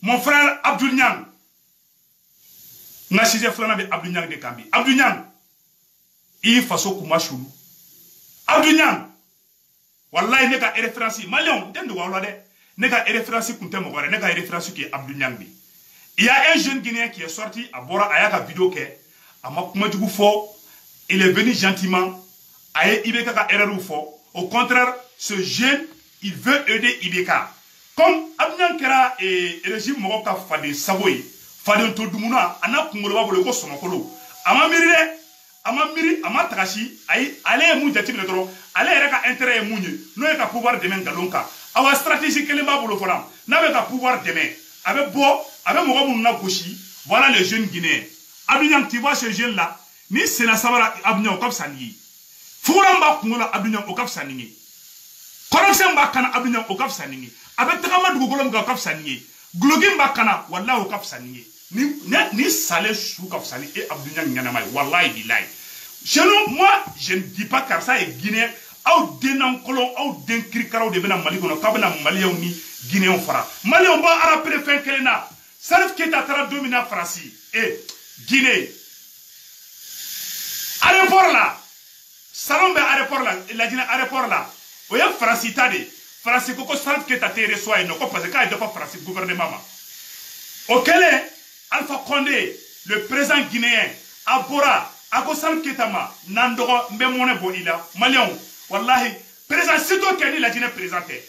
Mon frère Abdou Niang. Nga chise frère be Abdou Niang de Kambi. Abdou Niang. I faso kuma shuru. Abdou Niang. Wallahi nega référence Malion, t'es de wala de. Nega référence kunte mogore, nega référence qui est Abdou Niang bi. Il y a un jeune Guinéen qui est sorti à Bora Ayaka vidéo ke ama kuma du fo, il est venu gentiment. Aye Ibeka ka erreur fo. Au contraire, ce jeune, il veut aider Ibeka. Comme Abdou Niang kera et régime mo ka fade saboy, fade to dumuna ana kungolo ba bolo ko somakolo. Ama miri ama tagashi ayi ale mu jati bele toro ale yɛrɛ ka intérêt ye mun ye n'o ye ka pouvoir dɛmɛ ngalon kan awa stratégie kelen b'a bolo fana n'a bɛ ka pouvoir dɛmɛ a bɛ mɔgɔ minnu na gosi voilà les jeunes guinéens. Abdou Niang, tu vois ce jeune là ni sena sabara Abdou Niang o ka fisa ni ye fugulan b'a kungo la Abdou Niang o ka fisa ni ye kɔrɔmisɛn b'a kana Abdou Niang o ka fisa ni ye a bɛ tagama dugukolo min kan o ka fisa ni ye guloki b'a kana walahi o ka fisa ni ye ni sale su ka fisa ni e Abdou Niang ɲanama ye walahi bilahi. Chez nous, moi, je ne dis pas car ça est guinéen. Aou denan kolon, aou den krikaraw de bena Mali kono, kabena Maliens ni Guinéens fara. Maliens ba arapele fen kelena. Salif Keita tara domina Franci. Guinée. Aéroport là. Salon be aéroport là, la Guinée aéroport là. Oya Franci tade. Franci koko Salif Keita te reçoit no ko parce que il doit Franci gouvernement ma. Okele Alpha Condé, le président guinéen, Abora Ako Salif Keita ma nandogo mbe mone bo ila Malion wallahi président sito keni la Guinée présenté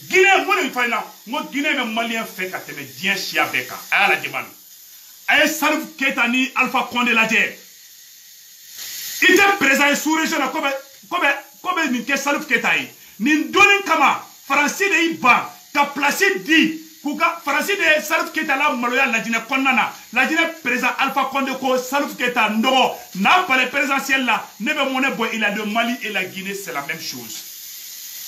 Guinée mone fayna mo Guinée me Malien fait ka teme dien chia beka ala demande ay Salif Keita ni Alpha Condé la je ite président sous région kobe ni ke Salif Keita yi ni doni kama français de iba ka placer di kuka Franci de Salif Keita la maloya la Guinée konnana la Guinée président Alpha Condé ko Salif Keita ndogo na palais présidentiel là nebe moné boy il a le Mali et la Guinée c'est la même chose.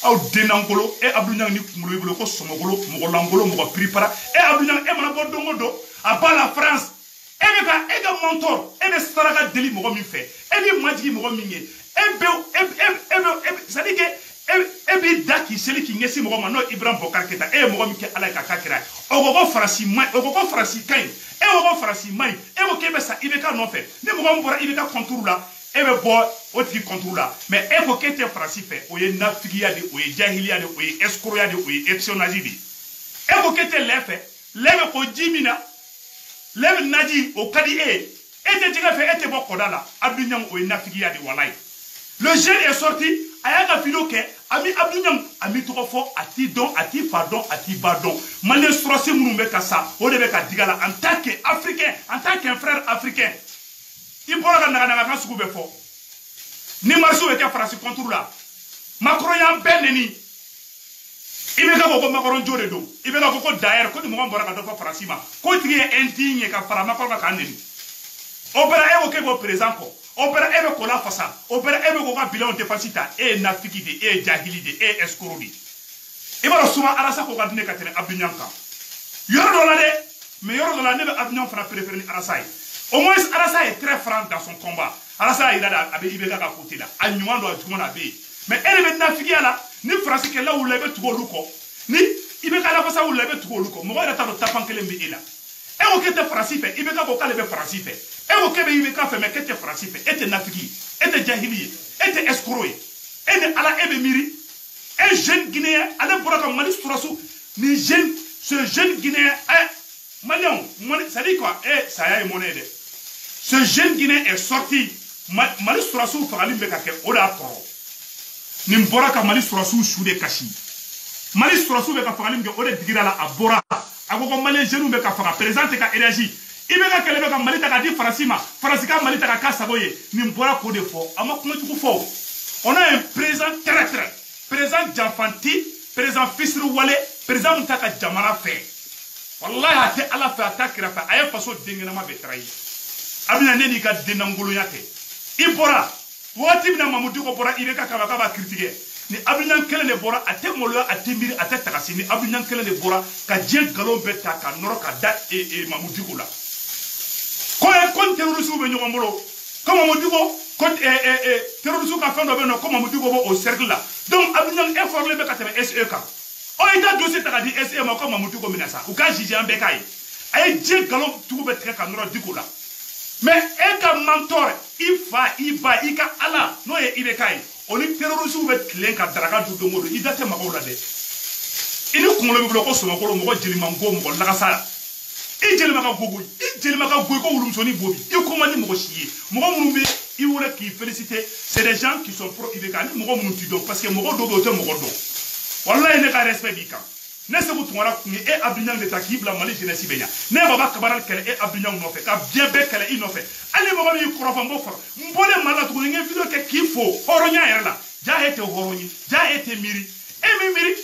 Aw denangolo e Abdou Niang ni kumulo ibolo ko somogolo mo langolo mo prépara e Abdou Niang e mana bo dongodo a ba la France e be ka e ga mentor e be saraka deli mo mi fait e bi majigi mo mi nge ça dit que ebi daki seli ki ngesi mo ma no Ibrahim Bokar Keita e mo mi ke ala ka kakira o go Franci mai o go Franci kain e o go Franci mai e mo ke be sa Ibeka no fait ne mo go mbora Ibeka contour là e be bo o ti contour là mais e ko kete Franci fait o ye nafigiya de o ye jahiliya de o ye escroya de o ye espionnage de e ko kete lebe ko jimina lebe naji o kadi e te tiga fait e te bo kodala Abdou Niang o ye nafigiya de walai. Le jeune est sorti ayaka vidéo ke ami Abdou Niang ami toko ati don ati pardon ati badon malien stressé mounou ka sa o de be ka digala en tant qu'Africain en tant qu'un frère africain il pourra ka naga kan suku be fo ni marso be ka France contre là Macron ya beneni ibe ka ko Macron jore do ibe ka ko d'ailleurs ko ni mo mbora ka do fa France ma ko tigi indigne ka fara Macron ka neni opera e o ke bo président ko opera ebe kola fasa opera ebe ko ka bilan defensita e nafiki de e jahili de e escroc de e ba suma arasa ko ka dine ka tene Abdou Niang kan yoro do la de mais yoro do la ne be Abdou Niang fana préférer ni arasa au moins arasa est très franc dans son combat arasa il a abe Ibeka ka côté là anyuan do ajuma na be mais elle be nafiki ala ni France ke la ou lebe to luko ni Ibeka la fasa ou lebe to luko mo ga ta do tapankele mbi ila e o kete France fait Ibeka ko ka lebe France fait et au Québec, il y a fait Franci, et te nafiki, et te jahili, et te escroé, et te ala ebe miri, un jeune Guinéen, allez pour la Mali Sourassou, ni jeune, ce jeune Guinéen, Malion, ça dit quoi? Ça y est, mon aide. Ce jeune Guinéen est sorti, Mali Sourassou, Faralim Bekake, Oda Toro. Nimbora ka Mali Sourassou, Choude Kashi. Mali Sourassou, Beka Faralim Bekake, Oda Digirala, Abora, Agoko Malien, Jenou Beka Fara, présente ka énergie. Ibeka kelebe ka Mali taka di Farasima, Farasika Mali taka kasaboye, nimbora ko de fo, ama kuma tuku fo. On a un président traître, président Janfanti, président Fissirou Wale, président Mutaka Jamara fait. Wallahi ate ala fait attaque rafa, aya faso dengenama betrayi. Abina neni ka denangolo yake. Ibora, wati bina Mamoudou ko bora Ibeka kabaka ba critiquer. Ni Abdou Niang kele le bora ate molo ate miri ate takasi ni Abdou Niang kele le bora ka dien galon beta ka noro ka da e Mamoudou la. Quand terroriste ou bien comme on dit quand terroriste ka fait comme on dit au cercle là donc Abdou Niang informé be ka teme SEK o ita dossier ta di SM ko mamutu ko minasa u ka jiji ambe kai ay je galon tu be tre ka noro dikola mais e ka mentor ifa iba ika ala no ye ibe kai oni terroriste be tlen ka daraga du do modo idate makola de ini kungolo bi ko so makolo mo jeli mango mo la kasala i jeli maka gogo i jeli maka gogo ko wulumsoni bobi i ko mani mo chier mo mo be i wala ki féliciter c'est des gens qui sont pro ibe kan mo mo tu do parce que mo do be o te mo do wallahi ne ka respect bi kan ne se ko tungara kungi e abdounyang de takibla mali jeunesse benya ne baba kabaral kele e abdounyang no fe ka bien be kele i no fe ale mo bi krofa mbo for mbole mala to ngi video ke kifo horonya yerla ja ete horoni ja ete miri e mi miri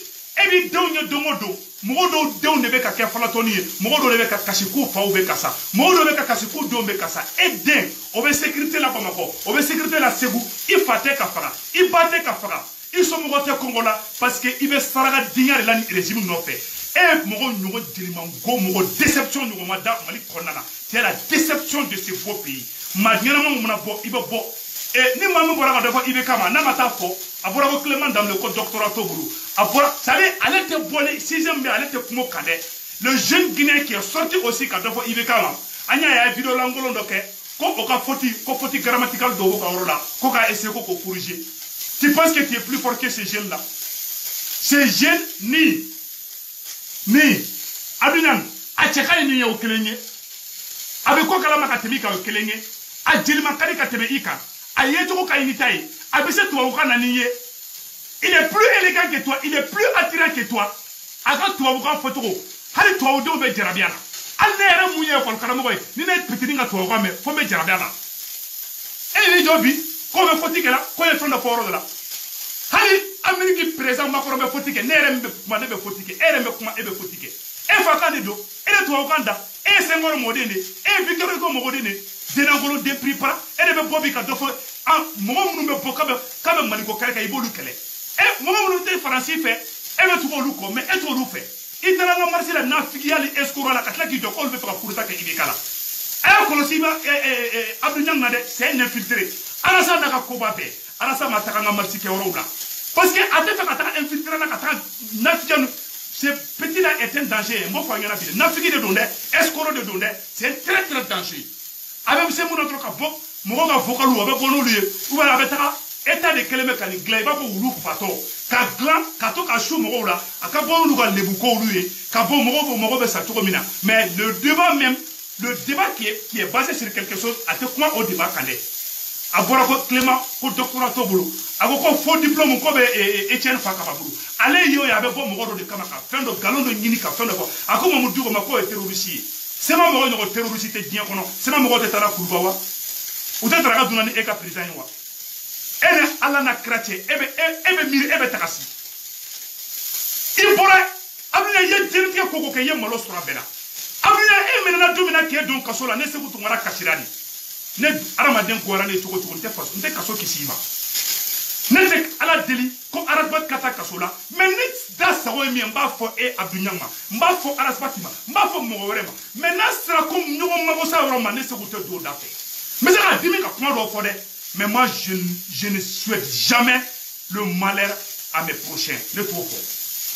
e bi donyo dongodo modo do ne be ka ke falatoni modo ne be ka kashiku fa o be kasa modo be ka kashiku do be kasa e den o be sécurité la bamako o be sécurité la sebu i fate ka fara i bate ka fara ils sont morts Congola parce que ils veulent saraga dignar la régime non fait et mogo nyugo diliman go mogo déception nyugo mada mali konana c'est la déception de ce beau pays magna mo mona bo ibe bo et ni mamu bora ka defo ibe kama na mata fo abora ko Clément dans le code doctorat toburu abora savez allez te bolé 6e mais allez te kumo kade le jeune guinéen qui est sorti aussi ka defo ibe kama anya ya vidéo langolo ndoke ko oka foti grammatical do ko orola ko ka essayer ko corriger. Tu penses que tu es plus fort que ces jeunes-là? Ces jeunes, ni. Abinan, a tcheka ni au kelenye. Avec quoi kalama katemi ka au kelenye. A djelima kari kateme ika. A yetoko ka initaye. A bese toi au kananiye. Il est plus élégant que toi. Il est plus attirant que toi. Aga toi au kan fotoko. Hali toi au do be jarabiana. Al nere mouye ko kalamo boy. Ni ne petiti nga toi au kan me fo me jarabiana. Et ni jobi. Comme faut-il que là, quand il est en train de faire de là, Hali Amérique présent Macron me faut-il que n'aime pas me faut-il que elle me comment elle me faut-il que et Fakane do et toi au Kanda et Senghor moderne et Victor Hugo moderne Denangolo dépris pas et de Bobby Kado en moment où nous me poka comme Maliko Kalka Ibolu Kele et moment où nous français fait et me trouve luko mais et tout lu fait il te la marché la nafigiali escroc la katla qui doit enlever pour ça que Ibekala et Kolosiba Abdounyang Nade c'est un infiltré. Arasa na ka koba be arasa mataka nga marti ke orobla parce que ate fa kata infiltrer na kata nafikan ce petit là est un danger mo fa ngana bi nafiki de donde escoro de donde c'est très danger avec ce mon autre ka bo mo ga vokalu ba bonu lié ou ba betaka état de keleme kan glay ba ko wulu fato ka glan ka to ka chou mo la aka bonu ga lebu ko lié ka bo mo be sa to mina mais le débat qui est basé sur quelque chose ate quoi au débat kande Abora ko Clément ko doctorat tobulu ago ko faux diplôme ko be Etienne Fakababulu ale yo ya be bo mo do de kama ka fendo galon do nyini ka fendo ko ako mo dugo mako e terroriste c'est ma mo ko terroriste dien kono c'est ma mo ko tara kulbawa ou te tara duna ni e ka président wa ene ala na kratie ebe miri ebe takasi il pourrait abuna ye dirike ko ke ye malo sura bela abuna e menana dumina ke don kasola ne se ko tungara kashirani ne aramaden gora ne togo togo nte kaso kisima ne te ala deli ko arasbat kata kaso la mais ne da sawo mi mba fo e abdunyama mba fo arasbatima mba fo mo werema mais na sera comme nyogo mago sa roma ne se ko te do dafe mais ça dimi ka kuma do fo de mais moi je ne souhaite jamais le malheur à mes prochains ne trop fort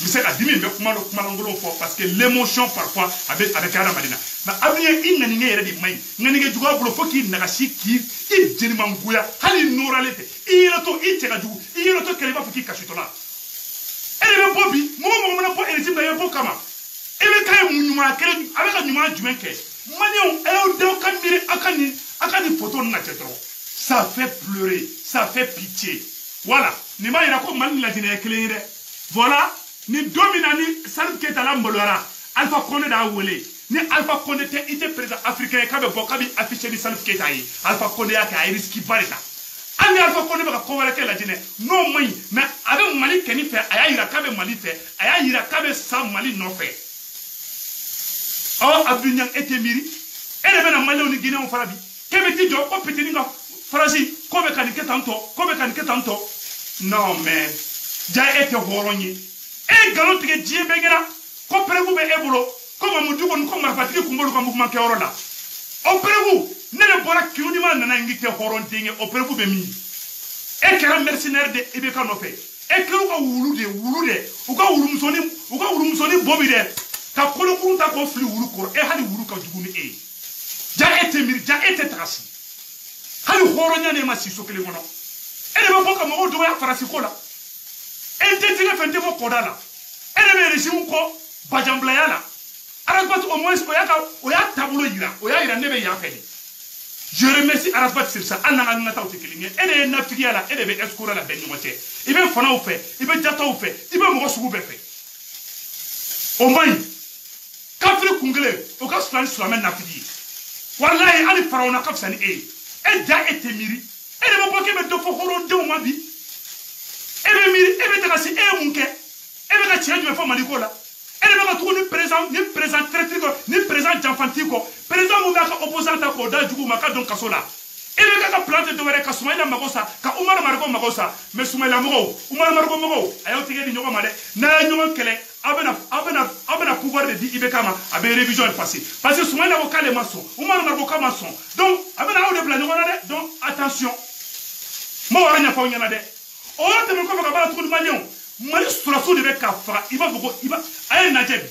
mais c'est la dimi me kuma ngolo fo parce que l'émotion parfois avec ara madina mais avenir ingani ngere di mai ngani ge jugo bulo foki nagashi ki i jeni manguya hali noralete ira to itega jugo ira to kele ba foki kashitola ele be bobi mo na po eliti na yebo kama ele kay munyuma kele avec nyuma jumenke manion ele de kamire akani photo na tetro ça fait pleurer ça fait pitié voilà ni ma ira ko man la dine kele ire voilà ni dominani Salif Keita la mbolora Alpha Condé da wole ni Alpha Condé te ite président africain kabe bokabi affiché ni Salif Keita yi Alpha Condé ya ka risque barita ani Alpha Condé ba ko wala ke la dine non moy mais avec Mali keni fait aya ira kabe Mali fait aya ira kabe sa Mali no fait oh Abdou Niang était miri ele bena Mali oni Guinée on farabi kebe ti jo ko petini nga farasi ko be kan ketanto non mais ja était horoni e galon tige die bengena ko prevu be ebulo ko mamudu ko ko marfatiki kumbolo ko mouvement ke orola o prevu ne le bora kiuni ma nana ngite horon dinge o prevu be mi e kera mercenaire de Ibeka no fe e kelu ka wulu de u ka wulu musoni bobi de ka kolo kunta ko fili wulu ko e hali wulu ka jugu ni e ja ete tagasi hali horonya ne ma siso kele ngono e de ba ka mo do ya farasi ko la e te tile fente mo koda la e de be resimu ko bajambla ya la Arasbat au moins o ya tableau yira o ya ira ne be ya fele. Je remercie Arasbat sur ça an nga ngata o tekelinge e de na fiya la e de be escura la ben ngote e be fana o fe e be jata o fe e be mo sugu be fe o mai kafri kungele o ka slan slamen na fiyi wallahi ali faraona kafsani e ja etemiri e de mo ko ke be do fo horo de mo bi e be miri e be tagasi e munke e be ka tiaju be fo malikola e de be ka ni présent traité ni présent janfantico présent mo ka opposant ta ko da jugu maka don kasola e be ka plante de were ka Soumaïla magosa ka Umar Margo magosa mais Soumaïla mago Umar Margo mago ayo tige di nyoko male na nyoko kele abena pouvoir de di ibekama abe révision passé parce que Soumaïla ko kale maçon Umar Margo ka maçon donc abena o de plan nyoko na de donc attention mo wara nya fa nyana de o te mo ko ka bala tout malien mali suraso de be ka fa iba boko iba ay najebi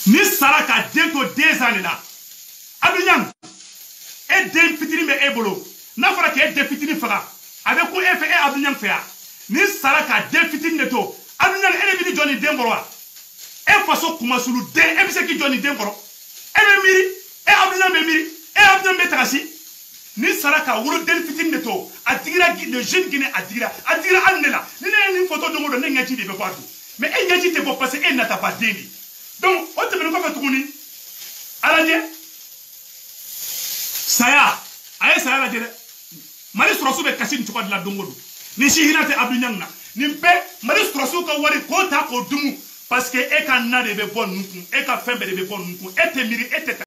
ni sara ka deko 2 ans là adunyang e den fitini be ebolo na fara ke de fitini fara avec ko e fe e adunyang fe a ni sara ka de fitini neto adunyang e be di joni den borwa e faso kuma sulu de e be se ki joni den boro e be miri e adunyang be miri e adunyang be tagasi ni sara ka wuro den fitini neto adigira le jeune guiné adigira annela ni photo de mo do ne ngati de be partout mais e ngati te bo passer e nata pas deni donc on te me ko fa tukuni alaje saya aye saya la jere mari surasu be kasi ntuko de la dongodo ni si hinate adunyang na ni mpe mari surasu ka wari ko ta ko dumu parce que e ka na de be bon nuku e ka fembe de be bon nuku e te miri e te